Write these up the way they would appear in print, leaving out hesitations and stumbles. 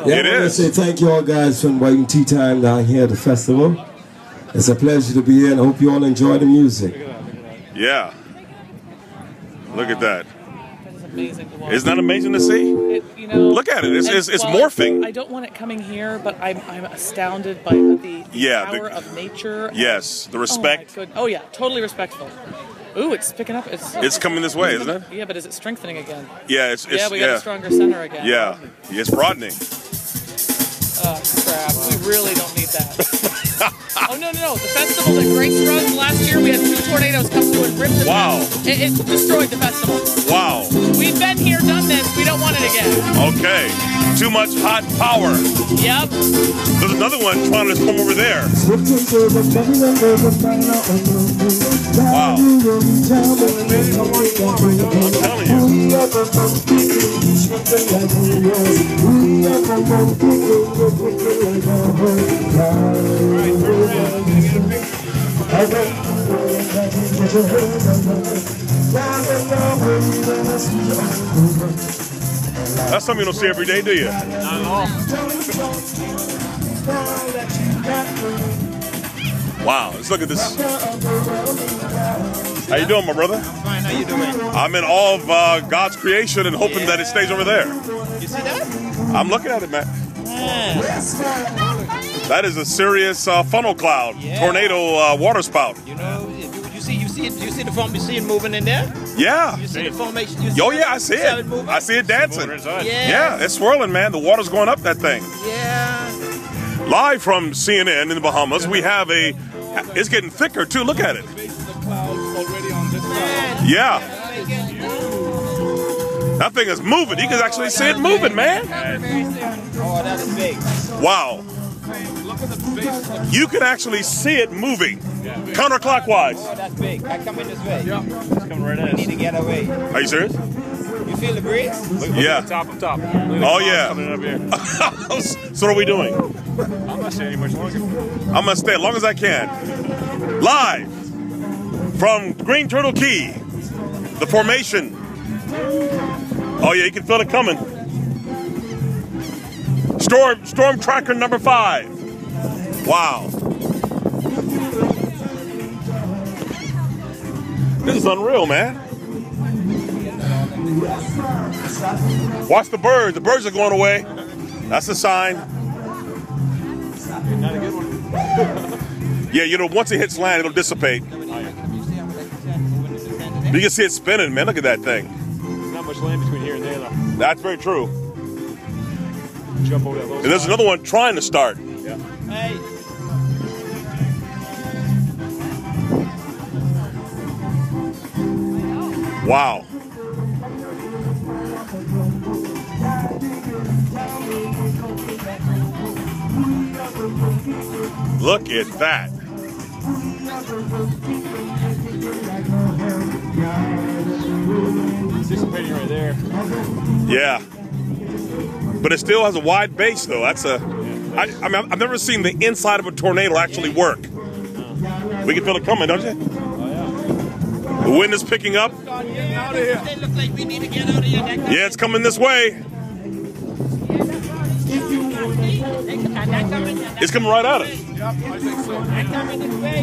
Yeah, It I want to is. say thank you all guys for inviting Tea Time down here at the festival. It's a pleasure to be here, and I hope you all enjoy the music. Yeah. Look at that. That is amazing to watch. Isn't that amazing to see? You know, Look at it. It's morphing. I don't want it coming here, but I'm astounded by the power of nature. Yes, the respect. Oh yeah, totally respectful. Ooh, it's picking up. It's coming this way, isn't it? Yeah, but is it strengthening again? Yeah, we got a stronger center again. Yeah, it's broadening. Oh crap! We really don't need that. Oh no! The festival that Grace runs last year, we had 2 tornadoes come through and ripped it. Wow! It destroyed the festival. Wow! We've been here, done this. We don't want it again. Okay. Too much hot power. Yep. There's another one trying to come over there. Wow. I'm telling you. That's something you don't see every day, do you? Not at all. Wow, let's look at this. How you doing, my brother? I'm fine, how you doing? I'm in awe of God's creation and hoping that it stays over there. You see that? I'm looking at it, man. That is a serious funnel cloud, tornado water spout. You know, you see the formation moving in there? Yeah. You see the formation? I see it. I see it dancing. Yeah, it's swirling, man. The water's going up that thing. Yeah. Live from CNN in the Bahamas, we have it's getting thicker too. Look at it. Yeah. That thing is moving. You can actually see it moving, man. Oh, that is big. Wow. You can actually see it moving. Counterclockwise. Oh, that's big. I come in this way. Yeah. It's coming right at us. We need to get away. Are you serious? You feel the breeze? Look Yeah. at the top. Look at Oh, the yeah. coming up here. So what are we doing? I'm not staying much longer. I'm going to stay as long as I can. Live from Green Turtle Key, the formation. Oh, yeah, you can feel it coming. Storm tracker number 5. Wow. This is unreal, man. Watch the birds. The birds are going away. That's a sign. Not a good one. Yeah, you know, once it hits land, it'll dissipate. You can see it spinning, man. Look at that thing. There's not much land between here and there, though. That's very true. Jump over that little And there's another one trying to start. Yeah. Hey. Wow. Look at that. It's dissipating right there. Yeah. But it still has a wide base, though. I mean, I've never seen the inside of a tornado actually work. We can feel it coming, don't you? Oh, yeah. The wind is picking up. Out of here. They look like we need to get out of here. Yeah, it's coming this way. It's coming right at us. Yep, I think so.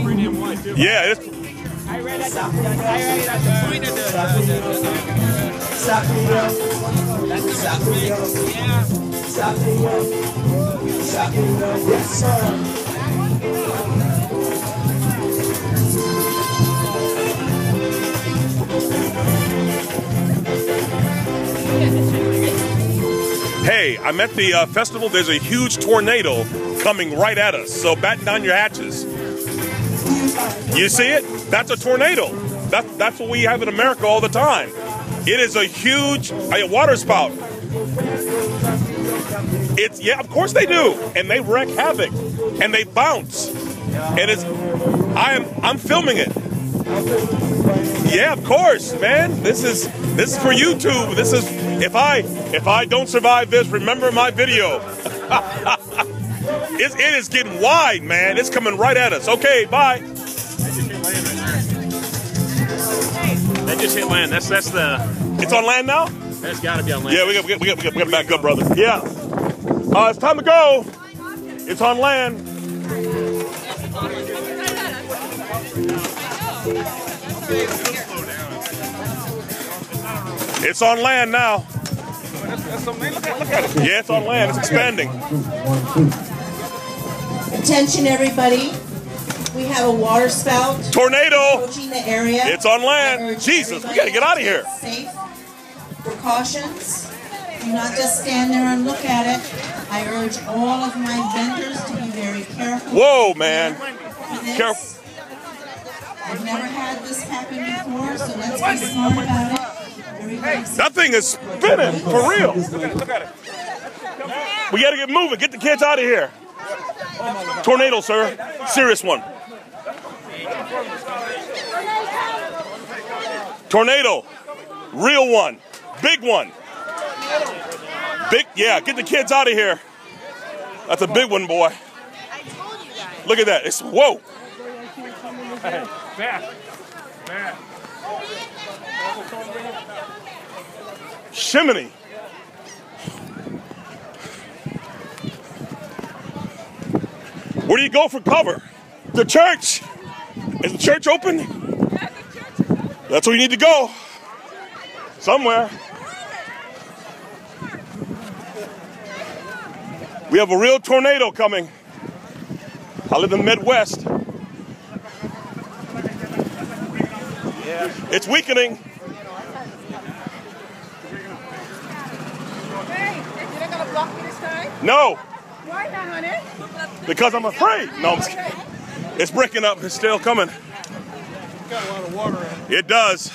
Pretty damn wide, too. Yeah, it's... I read at the point of the Hey, I'm at the festival. There's a huge tornado coming right at us. So batten down your hatches. You see it? That's a tornado. That's what we have in America all the time. It is a huge water spout. Yeah, of course they do, and they wreak havoc, and they bounce, and I'm filming it. Yeah, of course, man. This is for YouTube. This is if I don't survive this, remember my video. It is getting wide, man. It's coming right at us. Okay, bye. That just hit land. That's the. It's on land now. That's got to be on land. Yeah, we got to back up, brother. Yeah. It's time to go. It's on land. It's on land now. Yeah, it's on land. It's expanding. Attention, everybody. We have a water spout. Tornado. Approaching the area. It's on land. Jesus, we gotta get out of here. Safe precautions. Do not just stand there and look at it. I urge all of my vendors to be very careful. Whoa, man. Careful. I've never had this happen before, so let's be smart about it. That thing is spinning for real. Look at it. We gotta get moving. Get the kids out of here. Tornado, sir. Serious one. Tornado. Real one. Big one. Big, yeah, get the kids out of here. That's a big one, boy. Look at that. It's, whoa. Fast. Fast. Shiminy. Where do you go for cover? The church. Is the church open? That's where you need to go. Somewhere. We have a real tornado coming. I live in the Midwest. Yeah. It's weakening. Hey, you're not gonna block me this time? No. Why not, honey? Because I'm afraid. No, I'm just kidding. It's breaking up. It's still coming. Got a lot of water in it. It does.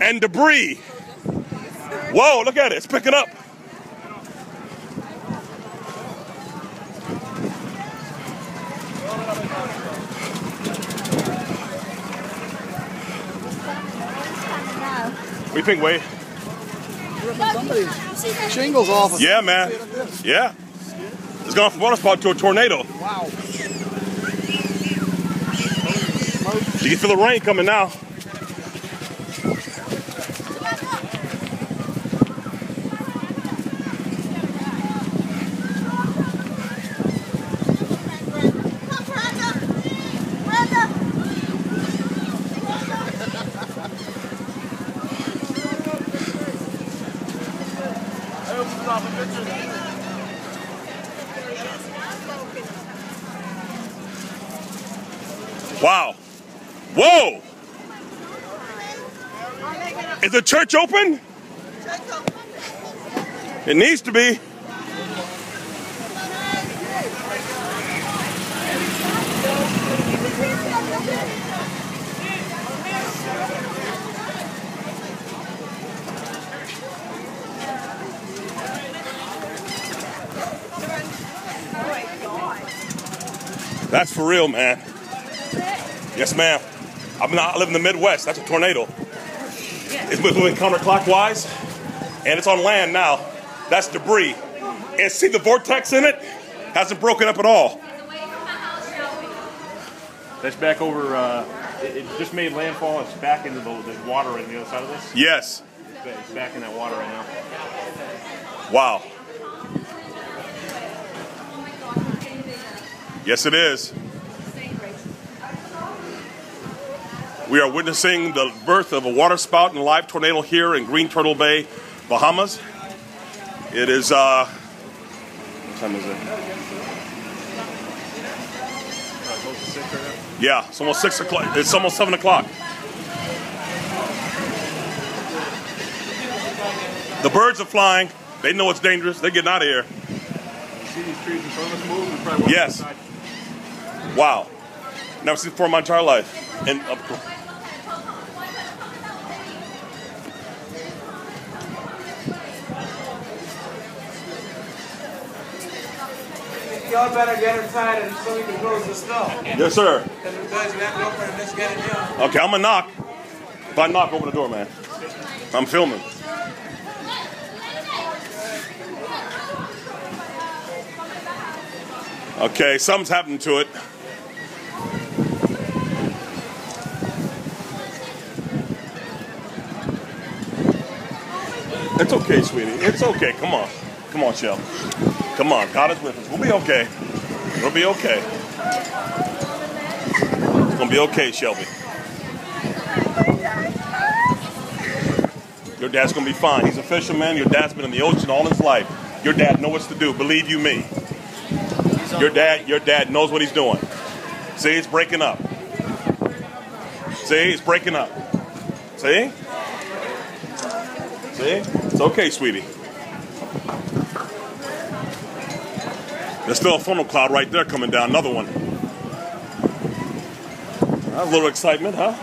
And debris. Whoa, look at it. It's picking up. What do you think, Wade? Shingles off. Yeah, man. Yeah. It's gone from water spout to a tornado. Wow. You can feel the rain coming now. Wow. Whoa. Is the church open? It needs to be. That's for real, man. Yes, ma'am. I live in the Midwest. That's a tornado. It's moving counterclockwise, and it's on land now. That's debris. And see the vortex in it? Hasn't broken up at all. That's back over, it just made landfall. It's back into the water on the other side of this. Yes. It's back in that water right now. Wow. Yes, it is. We are witnessing the birth of a water spout and a live tornado here in Green Turtle Bay, Bahamas. It is, what time is it? Yeah, it's almost 6 o'clock. It's almost 7 o'clock. The birds are flying. They know it's dangerous. They're getting out of here. You see these trees in front of us move? We probably walk Yes. outside. Wow. Never seen it before in my entire life. And Y'all better get inside and so we can close the snow. yes, sir. Because you guys have to open and just get it down. Okay, I'm gonna knock. If I knock, open the door, man. I'm filming. Okay, something's happened to it. It's okay, sweetie. It's okay. Come on. Come on, Shell. Come on, God is with us. We'll be okay. We'll be okay. It's gonna be okay, Shelby. Your dad's gonna be fine. He's a fisherman. Your dad's been in the ocean all his life. Your dad knows what to do. Believe you me. Your dad knows what he's doing. See, it's breaking up. See, it's breaking up. See? See? It's okay, sweetie. There's still a funnel cloud right there coming down. Another one. A little excitement, huh?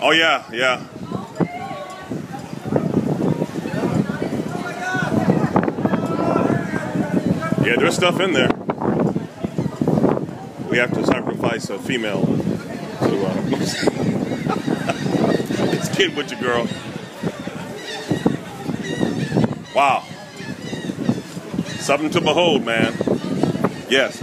Oh, yeah, yeah. Yeah, there's stuff in there. We have to sacrifice a female to just kidding with you, girl. Wow. Something to behold, man. Yes.